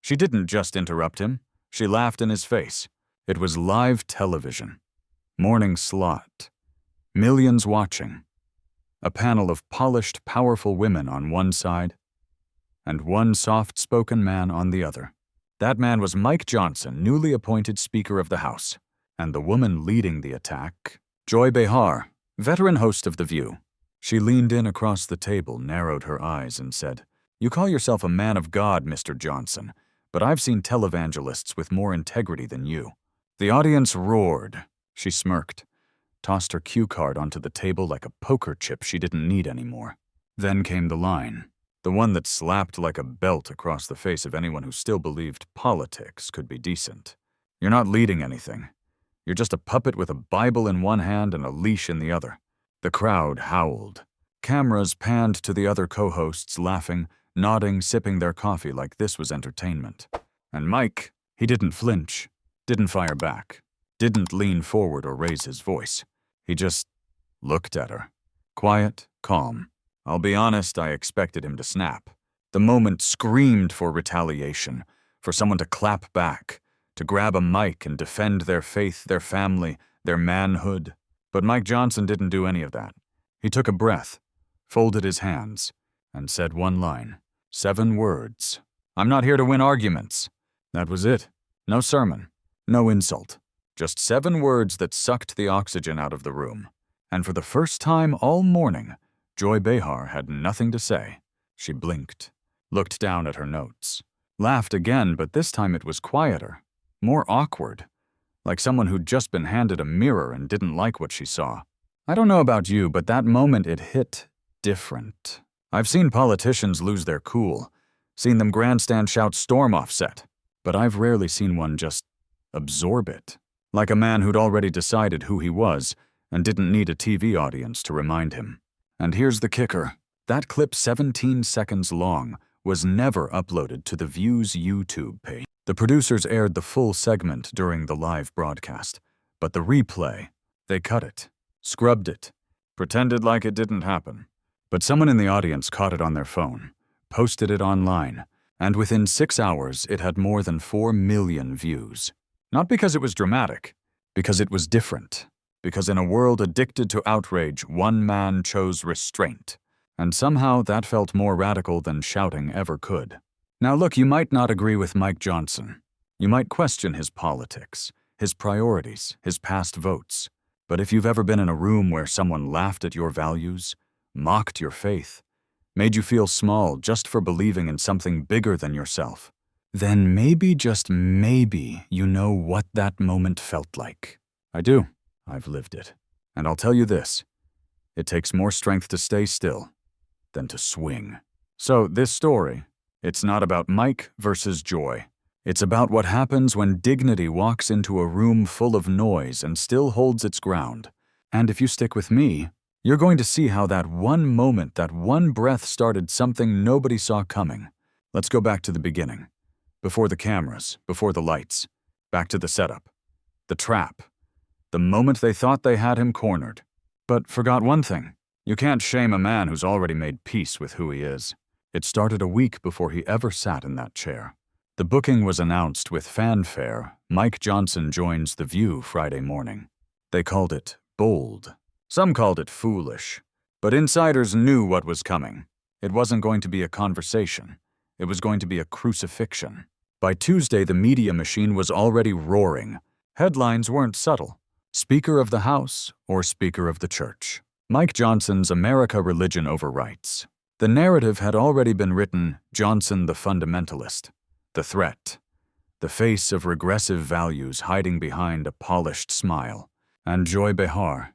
She didn't just interrupt him. She laughed in his face. It was live television. Morning slot. Millions watching. A panel of polished, powerful women on one side, and one soft-spoken man on the other. That man was Mike Johnson, newly appointed Speaker of the House, and the woman leading the attack, Joy Behar, veteran host of The View. She leaned in across the table, narrowed her eyes, and said, "You call yourself a man of God, Mr. Johnson, but I've seen televangelists with more integrity than you." The audience roared. She smirked, tossed her cue card onto the table like a poker chip she didn't need anymore. Then came the line, the one that slapped like a belt across the face of anyone who still believed politics could be decent. "You're not leading anything. You're just a puppet with a Bible in one hand and a leash in the other." The crowd howled. Cameras panned to the other co-hosts, laughing, nodding, sipping their coffee like this was entertainment. And Mike, he didn't flinch, didn't fire back, didn't lean forward or raise his voice. He just looked at her. Quiet, calm. I'll be honest, I expected him to snap. The moment screamed for retaliation, for someone to clap back, to grab a mic and defend their faith, their family, their manhood. But Mike Johnson didn't do any of that. He took a breath, folded his hands, and said one line, 7 words. "I'm not here to win arguments." That was it. No sermon, no insult. Just 7 words that sucked the oxygen out of the room. And for the first time all morning, Joy Behar had nothing to say. She blinked, looked down at her notes, laughed again, but this time it was quieter, more awkward, like someone who'd just been handed a mirror and didn't like what she saw. I don't know about you, but that moment it hit different. I've seen politicians lose their cool, seen them grandstand shout storm offset, but I've rarely seen one just absorb it, like a man who'd already decided who he was and didn't need a TV audience to remind him. And here's the kicker. That clip, 17 seconds long, was never uploaded to The View's YouTube page. The producers aired the full segment during the live broadcast, but the replay, they cut it, scrubbed it, pretended like it didn't happen. But someone in the audience caught it on their phone, posted it online, and within 6 hours it had more than 4 million views. Not because it was dramatic, because it was different. Because in a world addicted to outrage, one man chose restraint. And somehow that felt more radical than shouting ever could. Now look, you might not agree with Mike Johnson. You might question his politics, his priorities, his past votes. But if you've ever been in a room where someone laughed at your values, mocked your faith, made you feel small just for believing in something bigger than yourself, then maybe, just maybe, you know what that moment felt like. I do. I've lived it. And I'll tell you this, it takes more strength to stay still than to swing. So this story, it's not about Mike versus Joy. It's about what happens when dignity walks into a room full of noise and still holds its ground. And if you stick with me, you're going to see how that one moment, that one breath started something nobody saw coming. Let's go back to the beginning. Before the cameras, before the lights. Back to the setup. The trap. The moment they thought they had him cornered. But forgot one thing. You can't shame a man who's already made peace with who he is. It started a week before he ever sat in that chair. The booking was announced with fanfare. Mike Johnson joins The View Friday morning. They called it bold. Some called it foolish. But insiders knew what was coming. It wasn't going to be a conversation. It was going to be a crucifixion. By Tuesday, the media machine was already roaring. Headlines weren't subtle. Speaker of the House or Speaker of the Church. Mike Johnson's America Religion Over Rights. The narrative had already been written, Johnson the fundamentalist, the threat, the face of regressive values hiding behind a polished smile, and Joy Behar.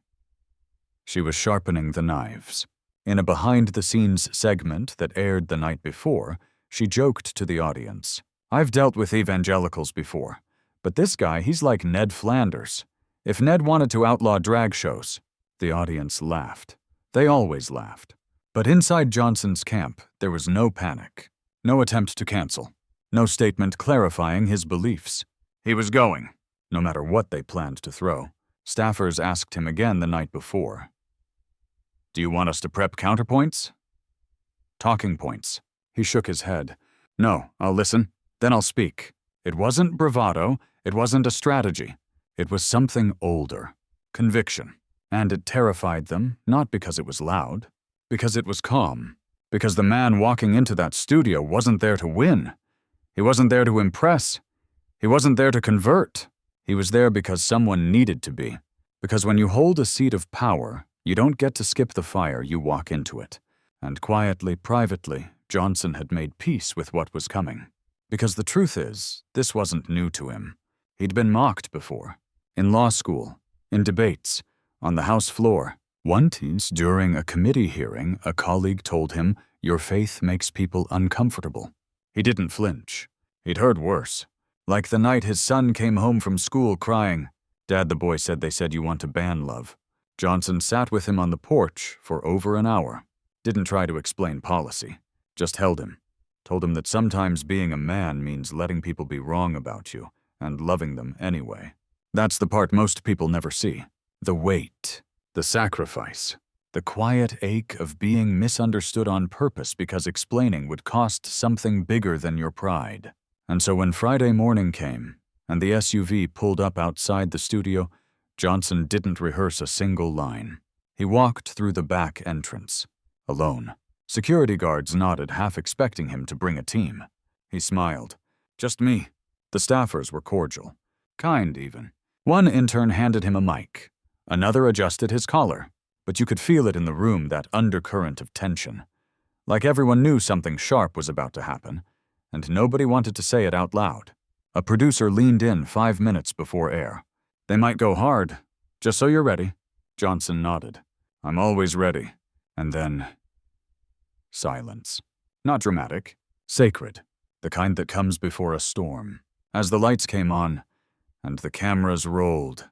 She was sharpening the knives. In a behind-the-scenes segment that aired the night before, she joked to the audience, "I've dealt with evangelicals before, but this guy, he's like Ned Flanders. If Ned wanted to outlaw drag shows." The audience laughed. They always laughed. But inside Johnson's camp, there was no panic, no attempt to cancel, no statement clarifying his beliefs. He was going, no matter what they planned to throw. Staffers asked him again the night before, "Do you want us to prep counterpoints?" Talking points. He shook his head. "No, I'll listen. Then I'll speak. It wasn't bravado, it wasn't a strategy. It was something older. Conviction. And it terrified them, not because it was loud, because it was calm. Because the man walking into that studio wasn't there to win. He wasn't there to impress. He wasn't there to convert. He was there because someone needed to be. Because when you hold a seat of power, you don't get to skip the fire, you walk into it. And quietly, privately, Johnson had made peace with what was coming. Because the truth is, this wasn't new to him. He'd been mocked before. In law school, in debates, on the House floor. Once, during a committee hearing, a colleague told him, "Your faith makes people uncomfortable." He didn't flinch. He'd heard worse. Like the night his son came home from school crying, "Dad, the boy said they said you want to ban love." Johnson sat with him on the porch for over an hour. Didn't try to explain policy. Just held him. Told him that sometimes being a man means letting people be wrong about you and loving them anyway. That's the part most people never see. The weight, the sacrifice, the quiet ache of being misunderstood on purpose because explaining would cost something bigger than your pride. And so when Friday morning came, and the SUV pulled up outside the studio, Johnson didn't rehearse a single line. He walked through the back entrance, alone. Security guards nodded, half expecting him to bring a team. He smiled. "Just me." The staffers were cordial. Kind, even. One intern handed him a mic. Another adjusted his collar. But you could feel it in the room, that undercurrent of tension. Like everyone knew something sharp was about to happen, and nobody wanted to say it out loud. A producer leaned in 5 minutes before air. "They might go hard. Just so you're ready." Johnson nodded. "I'm always ready." And then silence. Not dramatic. Sacred. The kind that comes before a storm. As the lights came on, and the cameras rolled,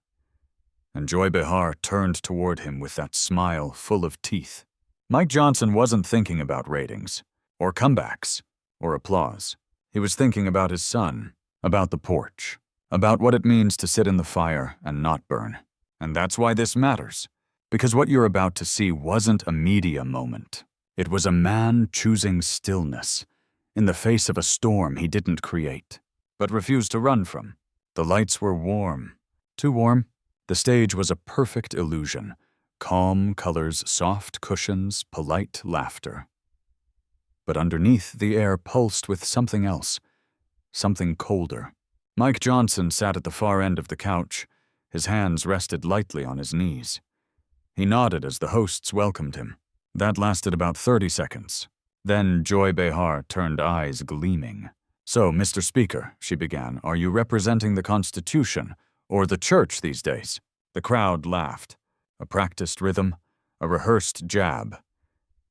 and Joy Behar turned toward him with that smile full of teeth. Mike Johnson wasn't thinking about ratings, or comebacks, or applause. He was thinking about his son, about the porch, about what it means to sit in the fire and not burn. And that's why this matters. Because what you're about to see wasn't a media moment. It was a man choosing stillness, in the face of a storm he didn't create, but refused to run from. The lights were warm. Too warm. The stage was a perfect illusion. Calm colors, soft cushions, polite laughter. But underneath, the air pulsed with something else. Something colder. Mike Johnson sat at the far end of the couch. His hands rested lightly on his knees. He nodded as the hosts welcomed him. That lasted about 30 seconds. Then Joy Behar turned, eyes gleaming. "So, Mr. Speaker," she began, "are you representing the Constitution or the church these days?" The crowd laughed. A practiced rhythm, a rehearsed jab.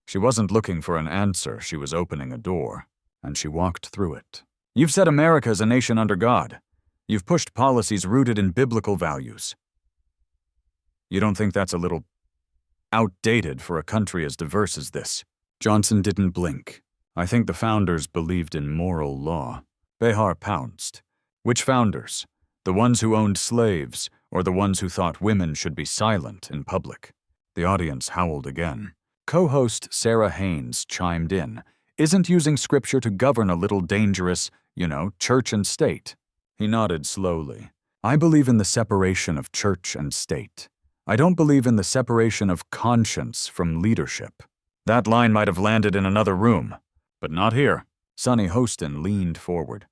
She wasn't looking for an answer, she was opening a door, and she walked through it. "You've said America is a nation under God. You've pushed policies rooted in biblical values. You don't think that's a little outdated for a country as diverse as this?" Johnson didn't blink. "I think the founders believed in moral law." Behar pounced. "Which founders? The ones who owned slaves, or the ones who thought women should be silent in public?" The audience howled again. Co-host Sarah Haynes chimed in. "Isn't using scripture to govern a little dangerous, church and state?" He nodded slowly. "I believe in the separation of church and state. I don't believe in the separation of conscience from leadership." That line might have landed in another room, but not here. Sonny Hostin leaned forward.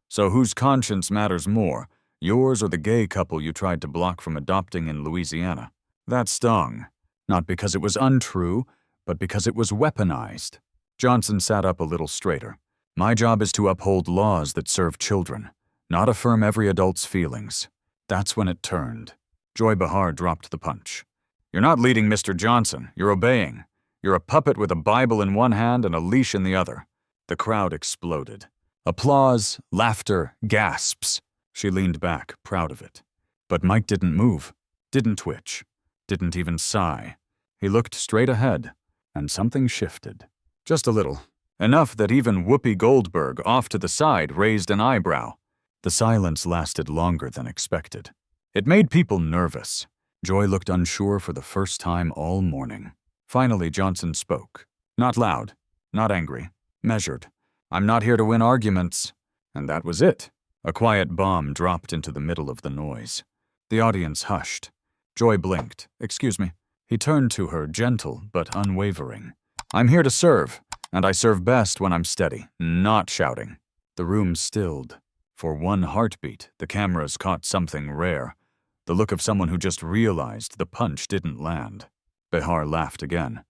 "So whose conscience matters more, yours or the gay couple you tried to block from adopting in Louisiana?" That stung, not because it was untrue, but because it was weaponized. Johnson sat up a little straighter. "My job is to uphold laws that serve children, not affirm every adult's feelings." That's when it turned. Joy Behar dropped the punch. "You're not leading, Mr. Johnson. You're obeying. You're a puppet with a Bible in one hand and a leash in the other." The crowd exploded. Applause, laughter, gasps. She leaned back, proud of it. But Mike didn't move, didn't twitch, didn't even sigh. He looked straight ahead, and something shifted. Just a little. Enough that even Whoopi Goldberg, off to the side, raised an eyebrow. The silence lasted longer than expected. It made people nervous. Joy looked unsure for the first time all morning. Finally, Johnson spoke. Not loud, not angry, measured. "I'm not here to win arguments." And that was it. A quiet bomb dropped into the middle of the noise. The audience hushed. Joy blinked. "Excuse me." He turned to her, gentle but unwavering. "I'm here to serve, and I serve best when I'm steady, not shouting." The room stilled. For one heartbeat, the cameras caught something rare. The look of someone who just realized the punch didn't land. Behar laughed again.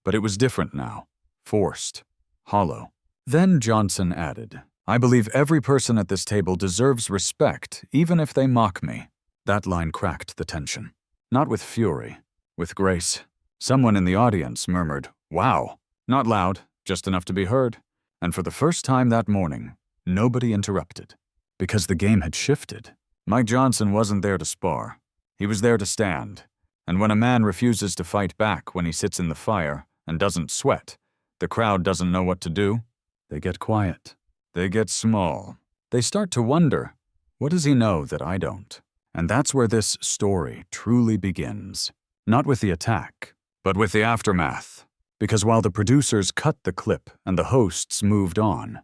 But it was different now. Forced. Hollow. Then Johnson added, "I believe every person at this table deserves respect, even if they mock me." That line cracked the tension. Not with fury, with grace. Someone in the audience murmured, "Wow." Not loud, just enough to be heard. And for the first time that morning, nobody interrupted. Because the game had shifted. Mike Johnson wasn't there to spar. He was there to stand. And when a man refuses to fight back when he sits in the fire and doesn't sweat, the crowd doesn't know what to do. They get quiet. They get small. They start to wonder, what does he know that I don't? And that's where this story truly begins. Not with the attack, but with the aftermath. Because while the producers cut the clip and the hosts moved on,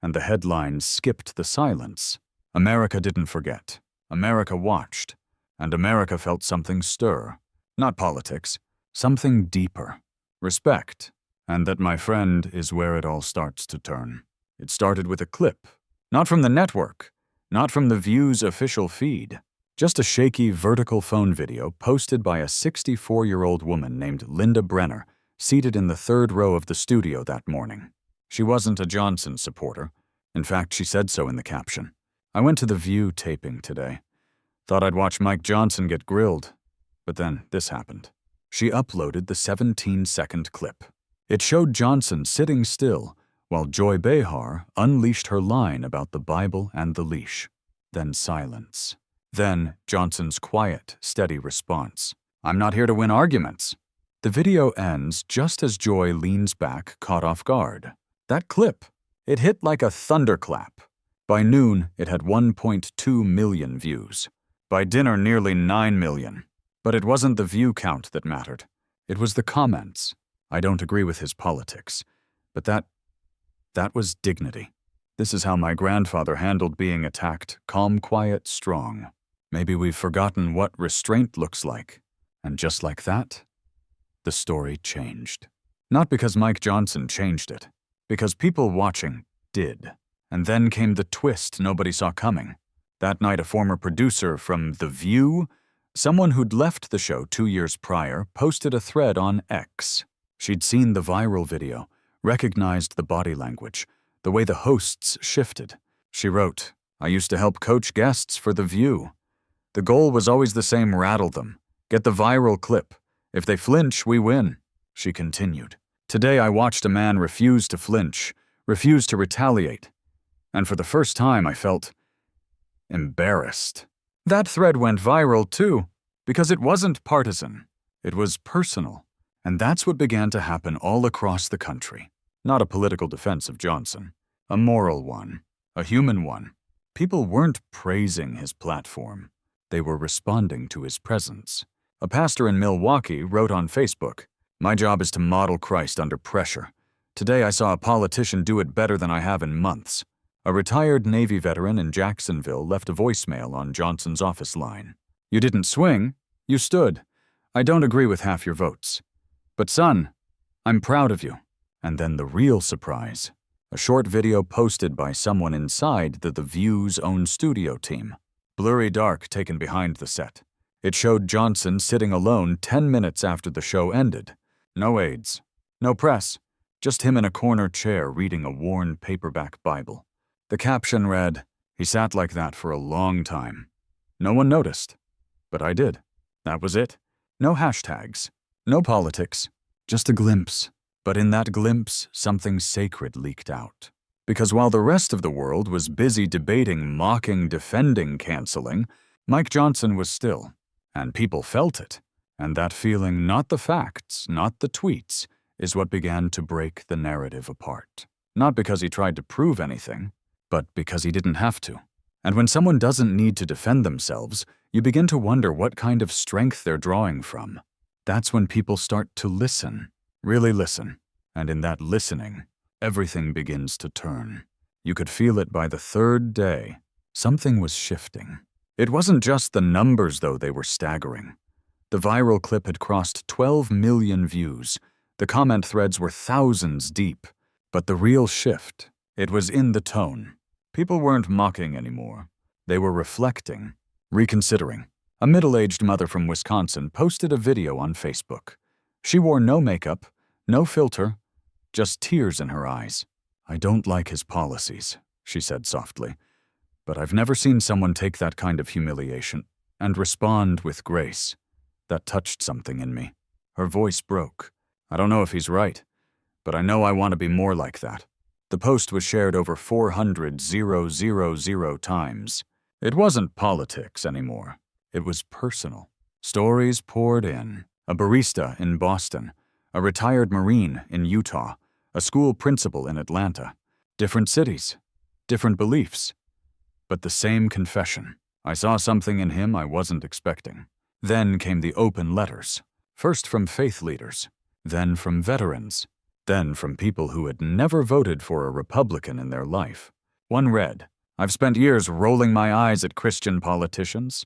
and the headlines skipped the silence, America didn't forget. America watched. And America felt something stir. Not politics. Something deeper. Respect. And that, my friend, is where it all starts to turn. It started with a clip. Not from the network. Not from the View's official feed. Just a shaky vertical phone video posted by a 64-year-old woman named Linda Brenner, seated in the third row of the studio that morning. She wasn't a Johnson supporter. In fact, she said so in the caption. "I went to the View taping today. Thought I'd watch Mike Johnson get grilled. But then this happened." She uploaded the 17-second clip. It showed Johnson sitting still while Joy Behar unleashed her line about the Bible and the leash. Then silence. Then Johnson's quiet, steady response. "I'm not here to win arguments." The video ends just as Joy leans back, caught off guard. That clip, it hit like a thunderclap. By noon, it had 1.2 million views. By dinner, nearly 9 million. But it wasn't the view count that mattered. It was the comments. "I don't agree with his politics. But that was dignity. This is how my grandfather handled being attacked, calm, quiet, strong. Maybe we've forgotten what restraint looks like." And just like that, the story changed. Not because Mike Johnson changed it. Because people watching did. And then came the twist nobody saw coming. That night, a former producer from The View, someone who'd left the show 2 years prior, posted a thread on X. She'd seen the viral video, recognized the body language, the way the hosts shifted. She wrote, "I used to help coach guests for The View. The goal was always the same: rattle them. Get the viral clip. If they flinch, we win." She continued, "Today I watched a man refuse to flinch, refuse to retaliate. And for the first time I felt embarrassed." That thread went viral too, because it wasn't partisan. It was personal. And that's what began to happen all across the country. Not a political defense of Johnson. A moral one. A human one. People weren't praising his platform. They were responding to his presence. A pastor in Milwaukee wrote on Facebook, "My job is to model Christ under pressure. Today I saw a politician do it better than I have in months." A retired Navy veteran in Jacksonville left a voicemail on Johnson's office line. "You didn't swing. You stood. I don't agree with half your votes. But son, I'm proud of you." And then the real surprise. A short video posted by someone inside the View's own studio team. Blurry dark taken behind the set. It showed Johnson sitting alone 10 minutes after the show ended. No aides. No press. Just him in a corner chair reading a worn paperback Bible. The caption read, "He sat like that for a long time. No one noticed. But I did." That was it. No hashtags. No politics. Just a glimpse. But in that glimpse, something sacred leaked out. Because while the rest of the world was busy debating, mocking, defending, canceling, Mike Johnson was still. And people felt it. And that feeling, not the facts, not the tweets, is what began to break the narrative apart. Not because he tried to prove anything, but because he didn't have to. And when someone doesn't need to defend themselves, you begin to wonder what kind of strength they're drawing from. That's when people start to listen, really listen. And in that listening, everything begins to turn. You could feel it by the third day. Something was shifting. It wasn't just the numbers, though, they were staggering. The viral clip had crossed 12 million views. The comment threads were thousands deep. But the real shift, it was in the tone. People weren't mocking anymore. They were reflecting, reconsidering. A middle-aged mother from Wisconsin posted a video on Facebook. She wore no makeup, no filter, just tears in her eyes. "I don't like his policies," she said softly, "but I've never seen someone take that kind of humiliation and respond with grace. That touched something in me." Her voice broke. "I don't know if he's right, but I know I want to be more like that." The post was shared over 400,000 times. It wasn't politics anymore. It was personal. Stories poured in. A barista in Boston, a retired Marine in Utah, a school principal in Atlanta. Different cities, different beliefs, but the same confession. I saw something in him I wasn't expecting. Then came the open letters, first from faith leaders, then from veterans, then from people who had never voted for a Republican in their life. One read, "I've spent years rolling my eyes at Christian politicians,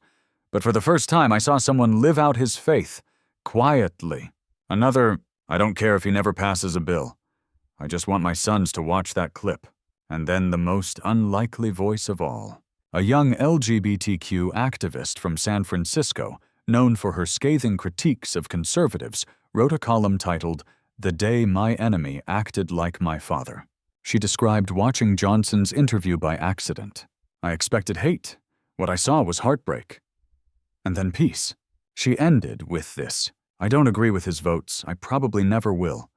but for the first time I saw someone live out his faith, quietly." Another, "I don't care if he never passes a bill. I just want my sons to watch that clip." And then the most unlikely voice of all. A young LGBTQ activist from San Francisco, known for her scathing critiques of conservatives, wrote a column titled, "The Day My Enemy Acted Like My Father." She described watching Johnson's interview by accident. "I expected hate. What I saw was heartbreak. And then peace." She ended with this, "I don't agree with his votes. I probably never will.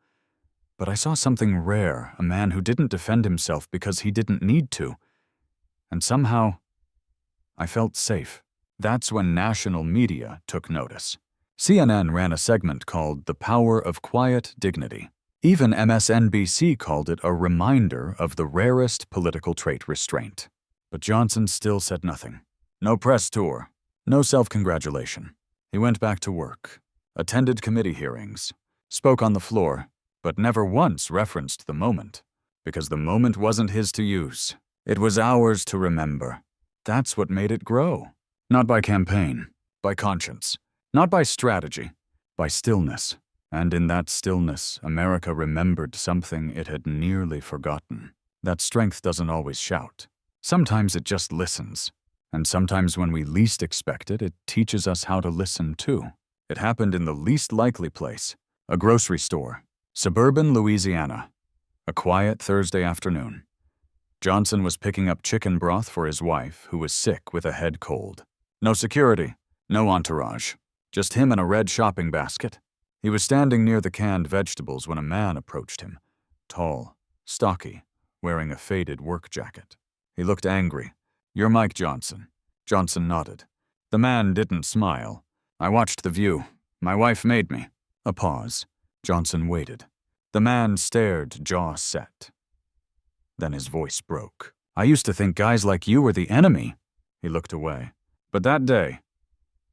But I saw something rare, a man who didn't defend himself because he didn't need to. And somehow, I felt safe." That's when national media took notice. CNN ran a segment called "The Power of Quiet Dignity." Even MSNBC called it a reminder of the rarest political trait, restraint. But Johnson still said nothing. No press tour, no self-congratulation. He went back to work, attended committee hearings, spoke on the floor, but never once referenced the moment, because the moment wasn't his to use. It was ours to remember. That's what made it grow. Not by campaign, by conscience. Not by strategy, by stillness. And in that stillness, America remembered something it had nearly forgotten. That strength doesn't always shout. Sometimes it just listens. And sometimes when we least expect it, it teaches us how to listen too. It happened in the least likely place, a grocery store, suburban Louisiana. A quiet Thursday afternoon. Johnson was picking up chicken broth for his wife, who was sick with a head cold. No security, no entourage, just him and a red shopping basket. He was standing near the canned vegetables when a man approached him, tall, stocky, wearing a faded work jacket. He looked angry. "You're Mike Johnson." Johnson nodded. The man didn't smile. "I watched The View. My wife made me." A pause. Johnson waited. The man stared, jaw set. Then his voice broke. "I used to think guys like you were the enemy." He looked away. "But that day,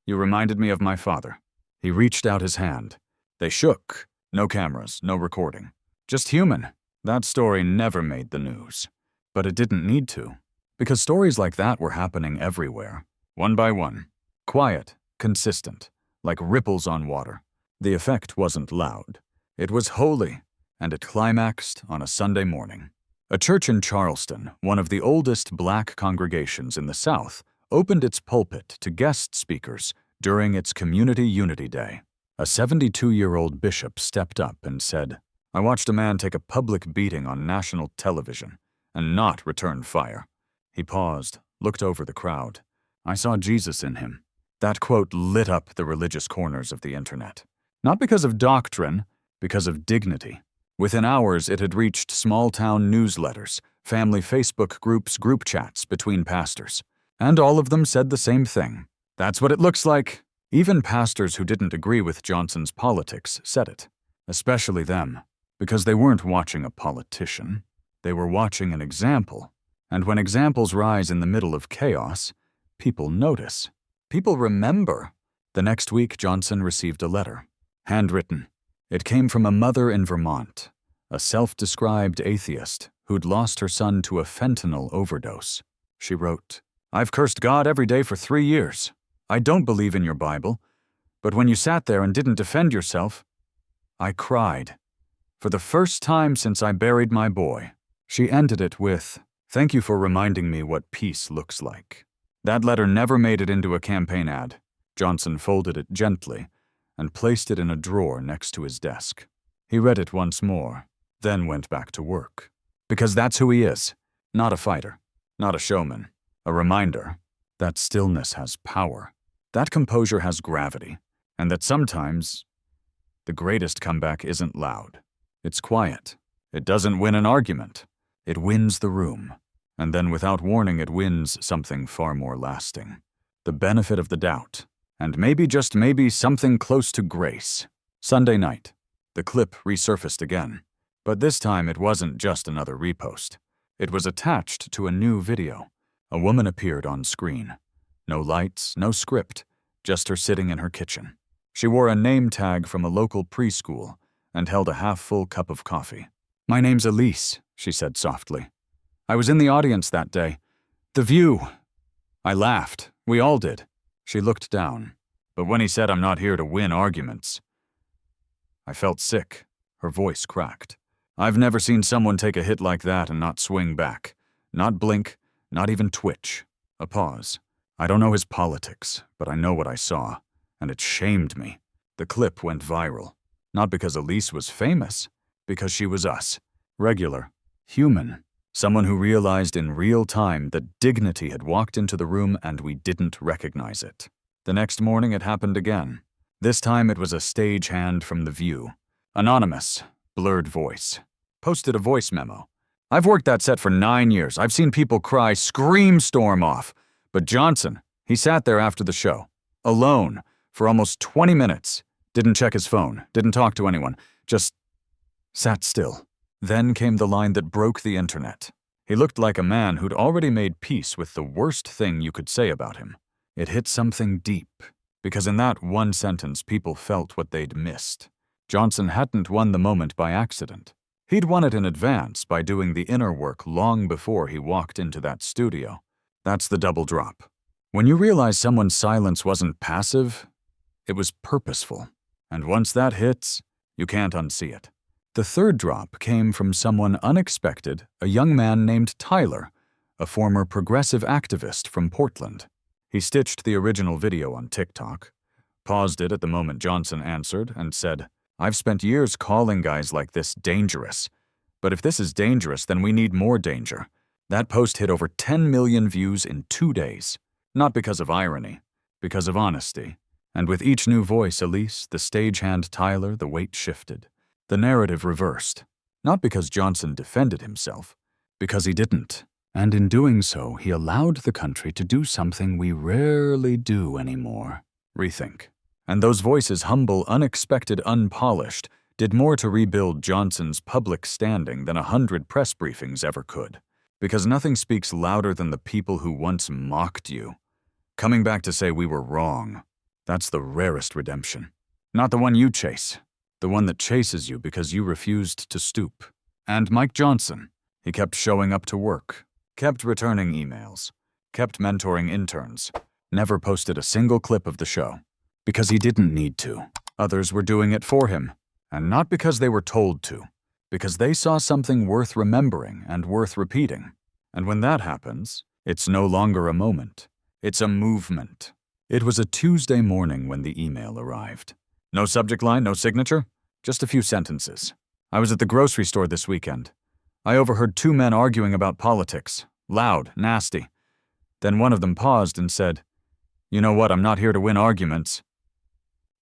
you reminded me of my father." He reached out his hand. They shook. No cameras, no recording. Just human. That story never made the news. But it didn't need to. Because stories like that were happening everywhere. One by one. Quiet, consistent, like ripples on water. The effect wasn't loud. It was holy, and it climaxed on a Sunday morning. A church in Charleston, one of the oldest black congregations in the South, opened its pulpit to guest speakers during its Community Unity Day. A 72-year-old bishop stepped up and said, "I watched a man take a public beating on national television and not return fire." He paused, looked over the crowd. "I saw Jesus in him." That quote lit up the religious corners of the internet. Not because of doctrine, because of dignity. Within hours, it had reached small-town newsletters, family Facebook groups, group chats between pastors. And all of them said the same thing. "That's what it looks like." Even pastors who didn't agree with Johnson's politics said it. Especially them, because they weren't watching a politician. They were watching an example. And when examples rise in the middle of chaos, people notice. People remember. The next week, Johnson received a letter. Handwritten. It came from a mother in Vermont, a self-described atheist who'd lost her son to a fentanyl overdose. She wrote, "I've cursed God every day for 3 years. I don't believe in your Bible, but when you sat there and didn't defend yourself, I cried. For the first time since I buried my boy." She ended it with, "Thank you for reminding me what peace looks like." That letter never made it into a campaign ad. Johnson folded it gently and placed it in a drawer next to his desk. He read it once more, then went back to work. Because that's who he is. Not a fighter, not a showman. A reminder that stillness has power, that composure has gravity, and that sometimes the greatest comeback isn't loud. It's quiet. It doesn't win an argument. It wins the room. And then without warning, it wins something far more lasting. The benefit of the doubt. And maybe, just maybe, something close to grace. Sunday night. The clip resurfaced again. But this time it wasn't just another repost. It was attached to a new video. A woman appeared on screen. No lights, no script, just her sitting in her kitchen. She wore a name tag from a local preschool and held a half-full cup of coffee. "My name's Elise," she said softly. "I was in the audience that day. The View." I laughed. We all did. She looked down. But when he said, "I'm not here to win arguments," I felt sick. Her voice cracked. I've never seen someone take a hit like that and not swing back. Not blink, not even twitch. A pause. I don't know his politics, but I know what I saw, and it shamed me. The clip went viral. Not because Elise was famous, because she was us. Regular. Human. Someone who realized in real time that dignity had walked into the room and we didn't recognize it. The next morning it happened again. This time it was a stagehand from The View. Anonymous. Blurred voice. Posted a voice memo. "I've worked that set for 9 years. I've seen people cry, scream, storm off. But Johnson, he sat there after the show. Alone. For almost 20 minutes. Didn't check his phone. Didn't talk to anyone. Just sat still." Then came the line that broke the internet. He looked like a man who'd already made peace with the worst thing you could say about him. It hit something deep, because in that one sentence people felt what they'd missed. Johnson hadn't won the moment by accident. He'd won it in advance by doing the inner work long before he walked into that studio. That's the double drop. When you realize someone's silence wasn't passive, it was purposeful. And once that hits, you can't unsee it. The third drop came from someone unexpected, a young man named Tyler, a former progressive activist from Portland. He stitched the original video on TikTok, paused it at the moment Johnson answered, and said, "I've spent years calling guys like this dangerous. But if this is dangerous, then we need more danger." That post hit over 10 million views in 2 days. Not because of irony, because of honesty. And with each new voice, Elise, the stagehand Tyler, the weight shifted. The narrative reversed. Not because Johnson defended himself, because he didn't. And in doing so, he allowed the country to do something we rarely do anymore. Rethink. And those voices, humble, unexpected, unpolished, did more to rebuild Johnson's public standing than 100 press briefings ever could. Because nothing speaks louder than the people who once mocked you. Coming back to say we were wrong. That's the rarest redemption. Not the one you chase. The one that chases you because you refused to stoop. And Mike Johnson, he kept showing up to work, kept returning emails, kept mentoring interns, never posted a single clip of the show. Because he didn't need to. Others were doing it for him. And not because they were told to. Because they saw something worth remembering and worth repeating. And when that happens, it's no longer a moment. It's a movement. It was a Tuesday morning when the email arrived. No subject line, no signature, just a few sentences. "I was at the grocery store this weekend. I overheard 2 men arguing about politics. Loud, nasty. Then one of them paused and said, 'You know what, I'm not here to win arguments.'"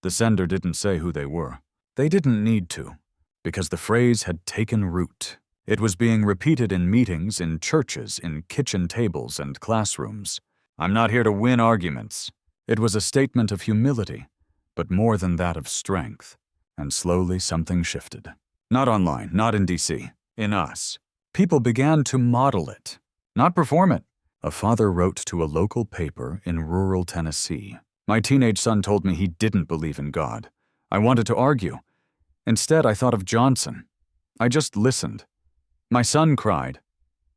The sender didn't say who they were. They didn't need to, because the phrase had taken root. It was being repeated in meetings, in churches, in kitchen tables and classrooms. "I'm not here to win arguments." It was a statement of humility, but more than that, of strength. And slowly something shifted. Not online, not in DC, in us. People began to model it, not perform it. A father wrote to a local paper in rural Tennessee. "My teenage son told me he didn't believe in God. I wanted to argue. Instead, I thought of Johnson. I just listened. My son cried.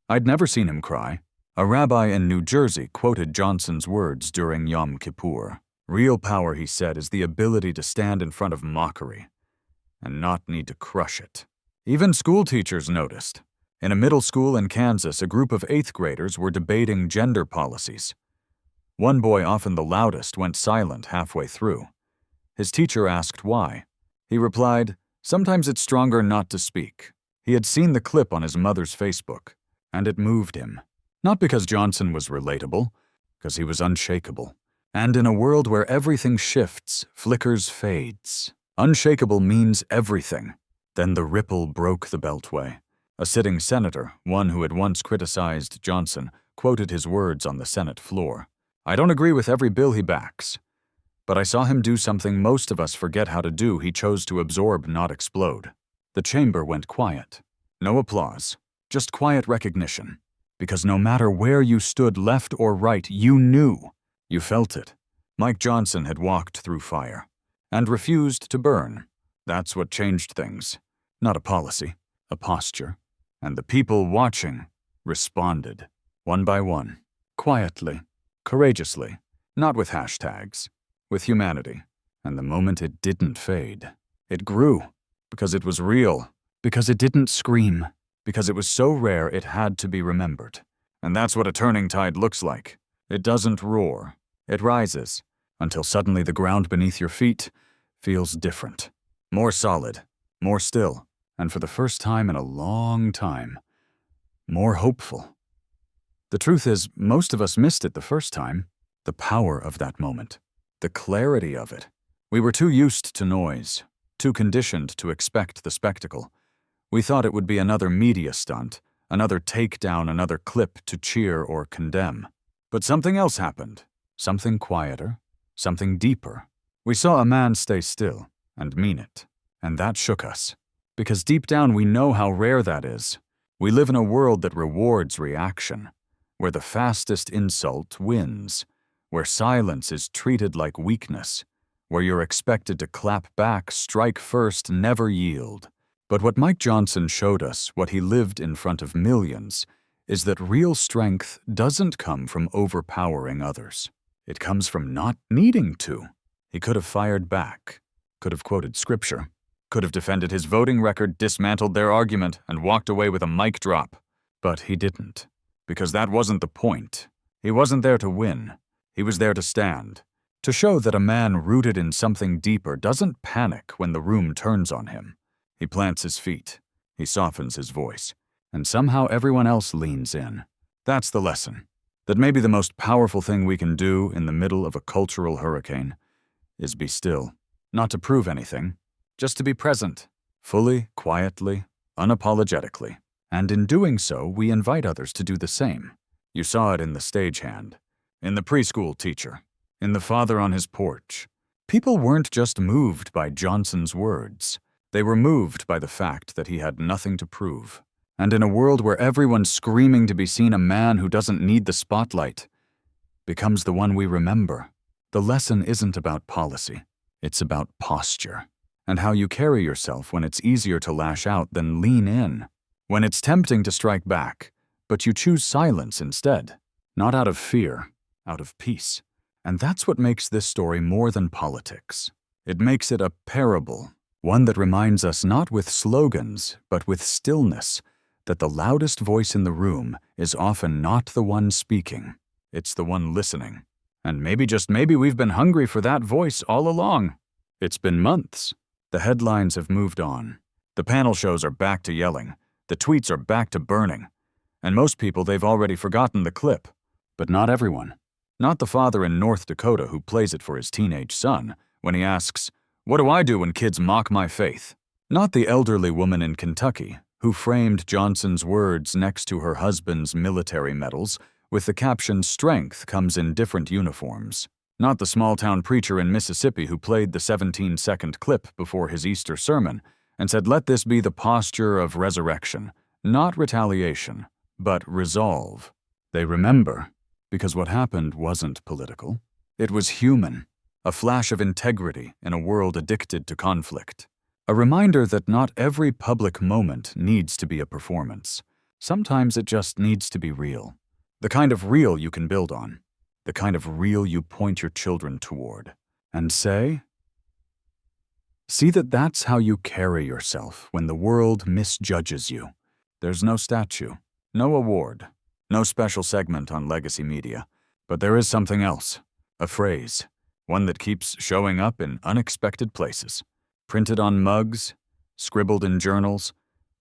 I'd never seen him cry. A rabbi in New Jersey quoted Johnson's words during Yom Kippur. Real power, he said, is the ability to stand in front of mockery and not need to crush it. Even school teachers noticed. In a middle school in Kansas, a group of 8th graders were debating gender policies. One boy, often the loudest, went silent halfway through. His teacher asked why. He replied, "Sometimes it's stronger not to speak." He had seen the clip on his mother's Facebook, and it moved him. Not because Johnson was relatable, because he was unshakable. And in a world where everything shifts, flickers, fades, unshakable means everything. Then the ripple broke the beltway. A sitting senator, one who had once criticized Johnson, quoted his words on the Senate floor. "I don't agree with every bill he backs, but I saw him do something most of us forget how to do. He chose to absorb, not explode." The chamber went quiet. No applause, just quiet recognition. Because no matter where you stood, left or right, you knew. You felt it. Mike Johnson had walked through fire and refused to burn. That's what changed things. Not a policy, a posture. And the people watching responded, one by one, quietly, courageously, not with hashtags, with humanity. And the moment it didn't fade, it grew, because it was real, because it didn't scream, because it was so rare it had to be remembered. And that's what a turning tide looks like. It doesn't roar. It rises, until suddenly the ground beneath your feet feels different. More solid, more still, and for the first time in a long time, more hopeful. The truth is, most of us missed it the first time. The power of that moment. The clarity of it. We were too used to noise, too conditioned to expect the spectacle. We thought it would be another media stunt, another takedown, another clip to cheer or condemn. But something else happened. Something quieter, something deeper. We saw a man stay still and mean it, and that shook us. Because deep down we know how rare that is. We live in a world that rewards reaction, where the fastest insult wins, where silence is treated like weakness, where you're expected to clap back, strike first, never yield. But what Mike Johnson showed us, what he lived in front of millions, is that real strength doesn't come from overpowering others. It comes from not needing to. He could have fired back, could have quoted scripture, could have defended his voting record, dismantled their argument, and walked away with a mic drop. But he didn't, because that wasn't the point. He wasn't there to win. He was there to stand, to show that a man rooted in something deeper doesn't panic when the room turns on him. He plants his feet, he softens his voice, and somehow everyone else leans in. That's the lesson. That maybe the most powerful thing we can do in the middle of a cultural hurricane is be still. Not to prove anything, just to be present, fully, quietly, unapologetically. And in doing so, we invite others to do the same. You saw it in the stagehand, in the preschool teacher, in the father on his porch. People weren't just moved by Johnson's words. They were moved by the fact that he had nothing to prove. And in a world where everyone's screaming to be seen, a man who doesn't need the spotlight becomes the one we remember. The lesson isn't about policy. It's about posture, and how you carry yourself when it's easier to lash out than lean in. When it's tempting to strike back, but you choose silence instead. Not out of fear, out of peace. And that's what makes this story more than politics. It makes it a parable. One that reminds us not with slogans, but with stillness, that the loudest voice in the room is often not the one speaking. It's the one listening. And maybe, just maybe, we've been hungry for that voice all along. It's been months. The headlines have moved on. The panel shows are back to yelling. The tweets are back to burning. And most people, they've already forgotten the clip. But not everyone. Not the father in North Dakota who plays it for his teenage son when he asks, "What do I do when kids mock my faith?" Not the elderly woman in Kentucky who framed Johnson's words next to her husband's military medals with the caption, "Strength comes in different uniforms." Not the small-town preacher in Mississippi who played the 17-second clip before his Easter sermon and said, "Let this be the posture of resurrection, not retaliation, but resolve." They remember, because what happened wasn't political. It was human, a flash of integrity in a world addicted to conflict. A reminder that not every public moment needs to be a performance. Sometimes it just needs to be real. The kind of real you can build on. The kind of real you point your children toward. And say, see that that's how you carry yourself when the world misjudges you. There's no statue, no award, no special segment on legacy media. But there is something else. A phrase. One that keeps showing up in unexpected places. Printed on mugs, scribbled in journals,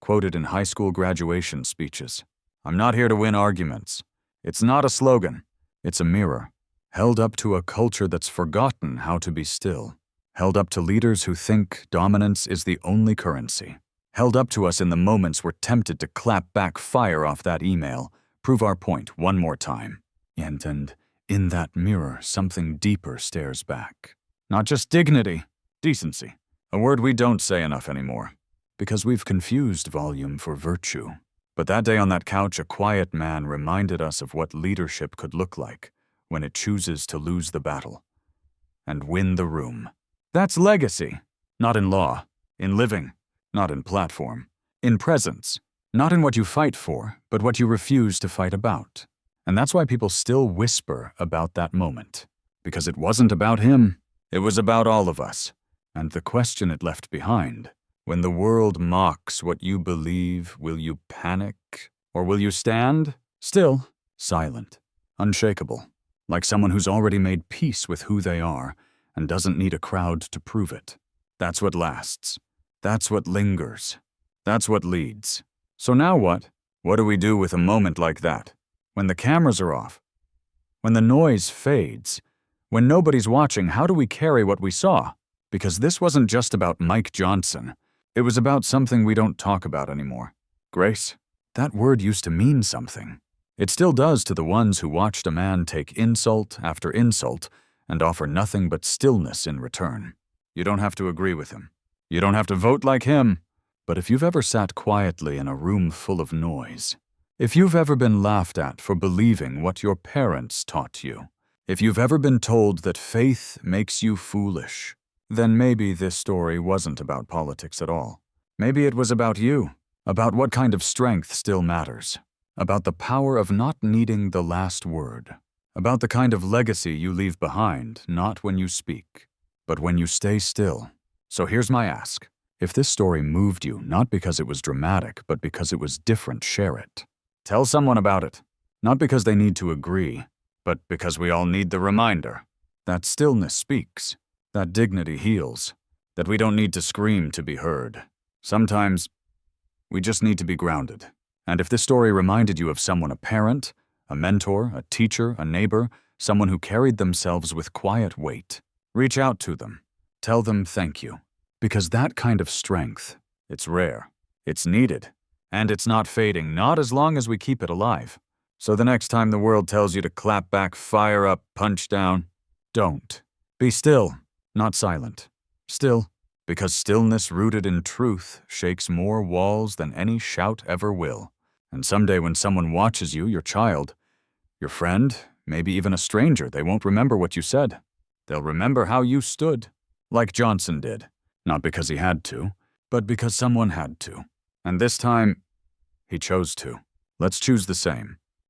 quoted in high school graduation speeches. I'm not here to win arguments. It's not a slogan. It's a mirror, held up to a culture that's forgotten how to be still, held up to leaders who think dominance is the only currency, held up to us in the moments we're tempted to clap back fire off that email, prove our point one more time. And in that mirror, something deeper stares back. Not just dignity, decency. A word we don't say enough anymore, because we've confused volume for virtue. But that day on that couch, a quiet man reminded us of what leadership could look like when it chooses to lose the battle and win the room. That's legacy, not in law, in living, not in platform, in presence, not in what you fight for, but what you refuse to fight about. And that's why people still whisper about that moment, because it wasn't about him, it was about all of us. And the question it left behind, when the world mocks what you believe, will you panic? Or will you stand, still, silent, unshakable, like someone who's already made peace with who they are and doesn't need a crowd to prove it? That's what lasts. That's what lingers. That's what leads. So now what? What do we do with a moment like that? When the cameras are off? When the noise fades? When nobody's watching, how do we carry what we saw? Because this wasn't just about Mike Johnson. It was about something we don't talk about anymore. Grace. That word used to mean something. It still does to the ones who watched a man take insult after insult and offer nothing but stillness in return. You don't have to agree with him. You don't have to vote like him. But if you've ever sat quietly in a room full of noise, if you've ever been laughed at for believing what your parents taught you, if you've ever been told that faith makes you foolish, then maybe this story wasn't about politics at all. Maybe it was about you, about what kind of strength still matters, about the power of not needing the last word, about the kind of legacy you leave behind, not when you speak, but when you stay still. So here's my ask. If this story moved you, not because it was dramatic, but because it was different, share it. Tell someone about it, not because they need to agree, but because we all need the reminder. That stillness speaks. That dignity heals, that we don't need to scream to be heard. Sometimes, we just need to be grounded. And if this story reminded you of someone, a parent, a mentor, a teacher, a neighbor, someone who carried themselves with quiet weight, reach out to them. Tell them thank you. Because that kind of strength, it's rare, it's needed, and it's not fading, not as long as we keep it alive. So the next time the world tells you to clap back, fire up, punch down, don't. Be still. Not silent. Still, because stillness rooted in truth shakes more walls than any shout ever will. And someday when someone watches you, your child, your friend, maybe even a stranger, they won't remember what you said. They'll remember how you stood, like Johnson did. Not because he had to, but because someone had to. And this time, he chose to. Let's choose the same.